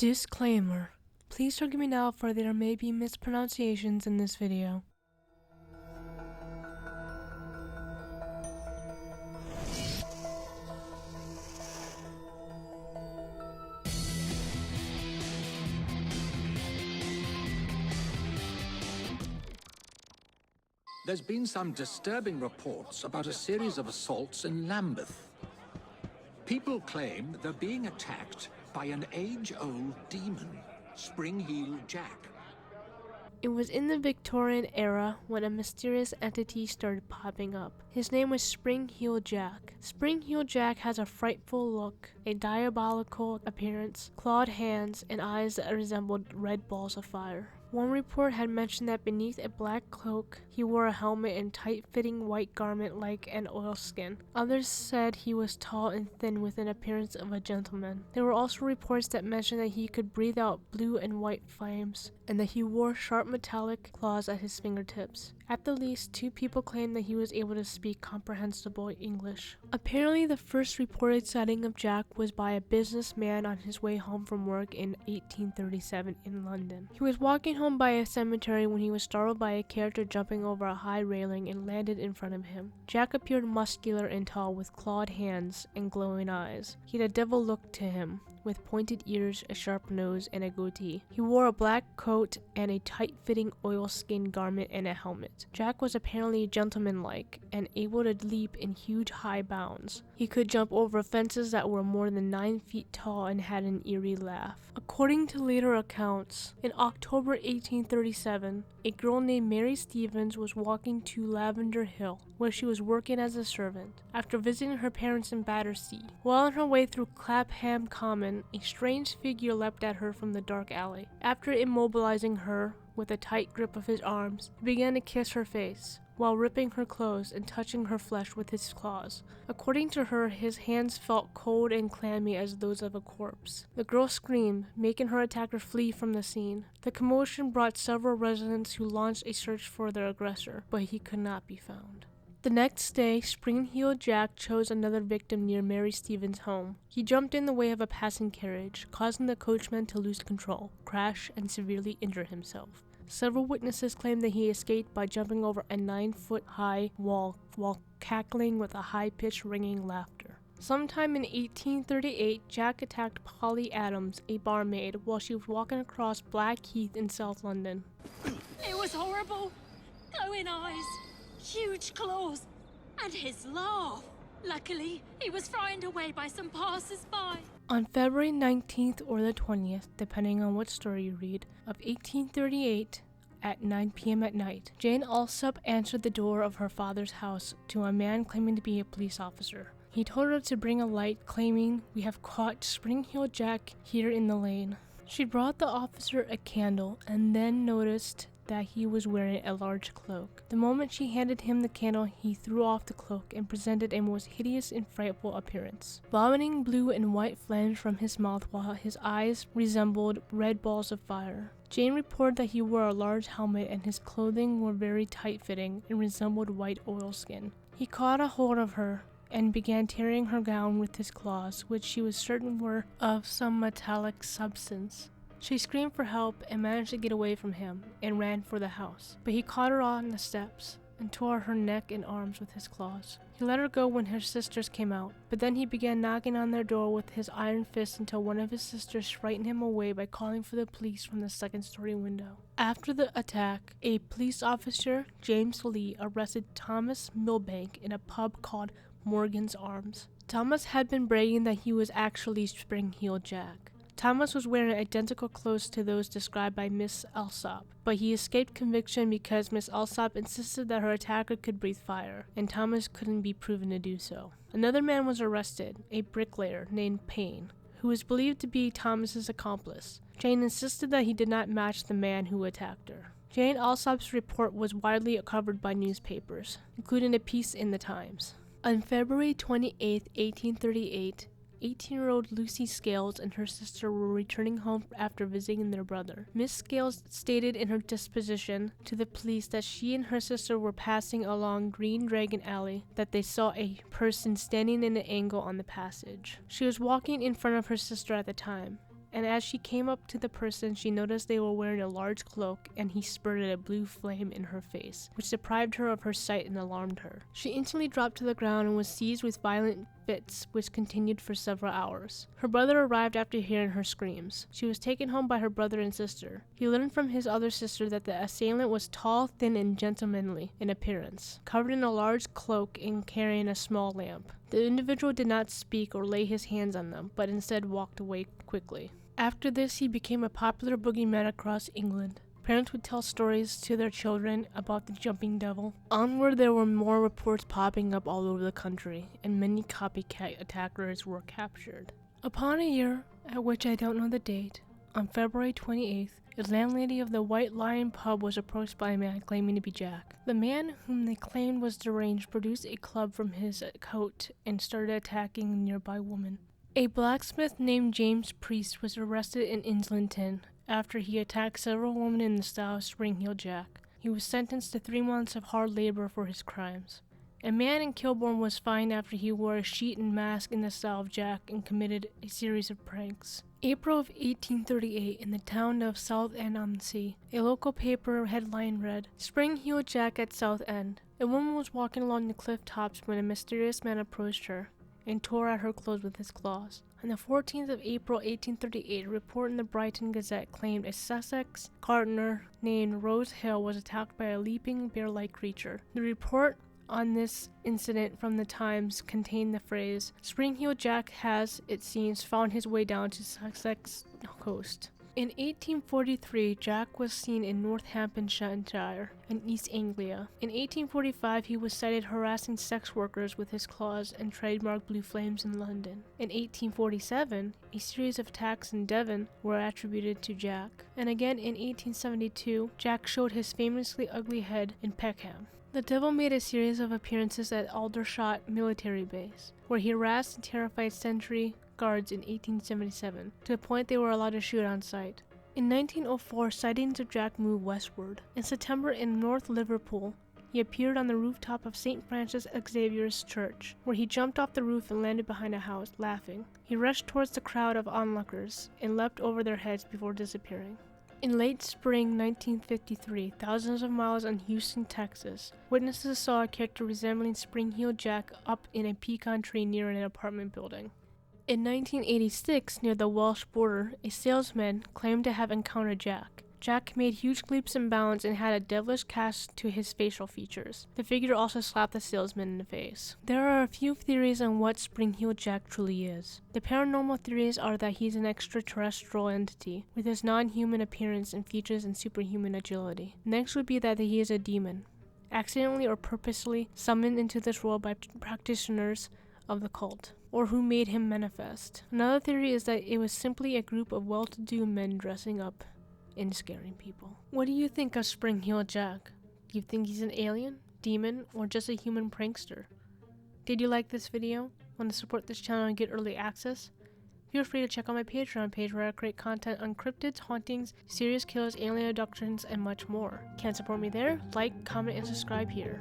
Disclaimer. Please forgive me now for there may be mispronunciations in this video. There's been some disturbing reports about a series of assaults in Lambeth. People claim they're being attacked by an age-old demon, Spring-Heel Jack. It was in the Victorian era when a mysterious entity started popping up. His name was Spring-Heel Jack. Spring-Heel Jack has a frightful look, a diabolical appearance, clawed hands, and eyes that resembled red balls of fire. One report had mentioned that beneath a black cloak, he wore a helmet and tight-fitting white garment like an oilskin. Others said he was tall and thin with an appearance of a gentleman. There were also reports that mentioned that he could breathe out blue and white flames, and that he wore sharp metallic claws at his fingertips. At the least, 2 people claimed that he was able to speak comprehensible English. Apparently, the first reported sighting of Jack was by a businessman on his way home from work in 1837 in London. He was walking home by a cemetery when he was startled by a character jumping over a high railing and landed in front of him. Jack appeared muscular and tall with clawed hands and glowing eyes. He had a devil look to him, with pointed ears, a sharp nose, and a goatee. He wore a black coat and a tight-fitting oilskin garment and a helmet. Jack was apparently gentlemanlike and able to leap in huge high bounds. He could jump over fences that were more than 9 feet tall and had an eerie laugh. According to later accounts, in October 1837, a girl named Mary Stevens was walking to Lavender Hill, where she was working as a servant, after visiting her parents in Battersea. While on her way through Clapham Common, a strange figure leapt at her from the dark alley. After immobilizing her with a tight grip of his arms, he began to kiss her face, while ripping her clothes and touching her flesh with his claws. According to her, his hands felt cold and clammy as those of a corpse. The girl screamed, making her attacker flee from the scene. The commotion brought several residents who launched a search for their aggressor, but he could not be found. The next day, Spring-Heel Jack chose another victim near Mary Stevens' home. He jumped in the way of a passing carriage, causing the coachman to lose control, crash, and severely injure himself. Several witnesses claimed that he escaped by jumping over a 9-foot-high wall while cackling with a high-pitched ringing laughter. Sometime in 1838, Jack attacked Polly Adams, a barmaid, while she was walking across Blackheath in South London. It was horrible. Glowing eyes, huge claws, and his laugh. Luckily, he was frightened away by some passers-by. On February 19th or the 20th, depending on what story you read, of 1838, at 9 p.m. at night, Jane Alsop answered the door of her father's house to a man claiming to be a police officer. He told her to bring a light, claiming, "We have caught Spring-Heel Jack here in the lane." She brought the officer a candle and then noticed that he was wearing a large cloak. The moment she handed him the candle, he threw off the cloak and presented a most hideous and frightful appearance, vomiting blue and white flames from his mouth while his eyes resembled red balls of fire. Jane reported that he wore a large helmet and his clothing were very tight-fitting and resembled white oilskin. He caught a hold of her and began tearing her gown with his claws, which she was certain were of some metallic substance. She screamed for help and managed to get away from him and ran for the house, but he caught her on the steps and tore her neck and arms with his claws. He let her go when her sisters came out, but then he began knocking on their door with his iron fist until one of his sisters frightened him away by calling for the police from the second-story window. After the attack, a police officer, James Lee, arrested Thomas Milbank in a pub called Morgan's Arms. Thomas had been bragging that he was actually Spring-Heel Jack. Thomas was wearing identical clothes to those described by Miss Alsop, but he escaped conviction because Miss Alsop insisted that her attacker could breathe fire, and Thomas couldn't be proven to do so. Another man was arrested, a bricklayer named Payne, who was believed to be Thomas's accomplice. Jane insisted that he did not match the man who attacked her. Jane Alsop's report was widely covered by newspapers, including a piece in the Times. On February 28, 1838, 18-year-old Lucy Scales and her sister were returning home after visiting their brother. Miss Scales stated in her disposition to the police that she and her sister were passing along Green Dragon Alley, that they saw a person standing in an angle on the passage. She was walking in front of her sister at the time, and as she came up to the person, she noticed they were wearing a large cloak, and he spurted a blue flame in her face, which deprived her of her sight and alarmed her. She instantly dropped to the ground and was seized with violent fits, which continued for several hours. Her brother arrived after hearing her screams. She was taken home by her brother and sister. He learned from his other sister that the assailant was tall, thin, and gentlemanly in appearance, covered in a large cloak and carrying a small lamp. The individual did not speak or lay his hands on them, but instead walked away quickly. After this, he became a popular boogeyman across England. Parents would tell stories to their children about the jumping devil. Onward, there were more reports popping up all over the country, and many copycat attackers were captured. Upon a year, at which I don't know the date, on February 28th, a landlady of the White Lion pub was approached by a man claiming to be Jack. The man, whom they claimed was deranged, produced a club from his coat and started attacking a nearby woman. A blacksmith named James Priest was arrested in Islington after he attacked several women in the style of Spring-Heeled Jack. He was sentenced to 3 months of hard labor for his crimes. A man in Kilbourne was fined after he wore a sheet and mask in the style of Jack and committed a series of pranks. April of 1838, in the town of Southend-on-Sea, a local paper headline read, "Spring-Heeled Jack at Southend." A woman was walking along the cliff tops when a mysterious man approached her and tore at her clothes with his claws. On the 14th of April 1838, a report in the Brighton Gazette claimed a Sussex gardener named Rose Hill was attacked by a leaping bear-like creature. The report on this incident from the Times contained the phrase, "Spring-Heeled Jack has, it seems, found his way down to Sussex coast." In 1843, Jack was seen in Northamptonshire in East Anglia. In 1845, he was sighted harassing sex workers with his claws and trademark blue flames in London. In 1847, a series of attacks in Devon were attributed to Jack. And again in 1872, Jack showed his famously ugly head in Peckham. The devil made a series of appearances at Aldershot military base, where he harassed and terrified sentry guards in 1877, to the point they were allowed to shoot on sight. In 1904, sightings of Jack moved westward. In September in North Liverpool, he appeared on the rooftop of St. Francis Xavier's Church, where he jumped off the roof and landed behind a house, laughing. He rushed towards the crowd of onlookers and leapt over their heads before disappearing. In late spring 1953, thousands of miles in Houston, Texas, witnesses saw a character resembling Spring-Heeled Jack up in a pecan tree near an apartment building. In 1986, near the Welsh border, a salesman claimed to have encountered Jack. Jack made huge leaps and bounds and had a devilish cast to his facial features. The figure also slapped the salesman in the face. There are a few theories on what Spring-Heeled Jack truly is. The paranormal theories are that he's an extraterrestrial entity, with his non-human appearance and features and superhuman agility. Next would be that he is a demon, accidentally or purposely summoned into this world by practitioners of the cult, or who made him manifest. Another theory is that it was simply a group of well-to-do men dressing up and scaring people. What do you think of Spring-Heeled Jack? Do you think he's an alien, demon, or just a human prankster? Did you like this video? Want to support this channel and get early access? Feel free to check out my Patreon page where I create content on cryptids, hauntings, serious kills, alien abductions, and much more. Can't support me there? Like, comment, and subscribe here.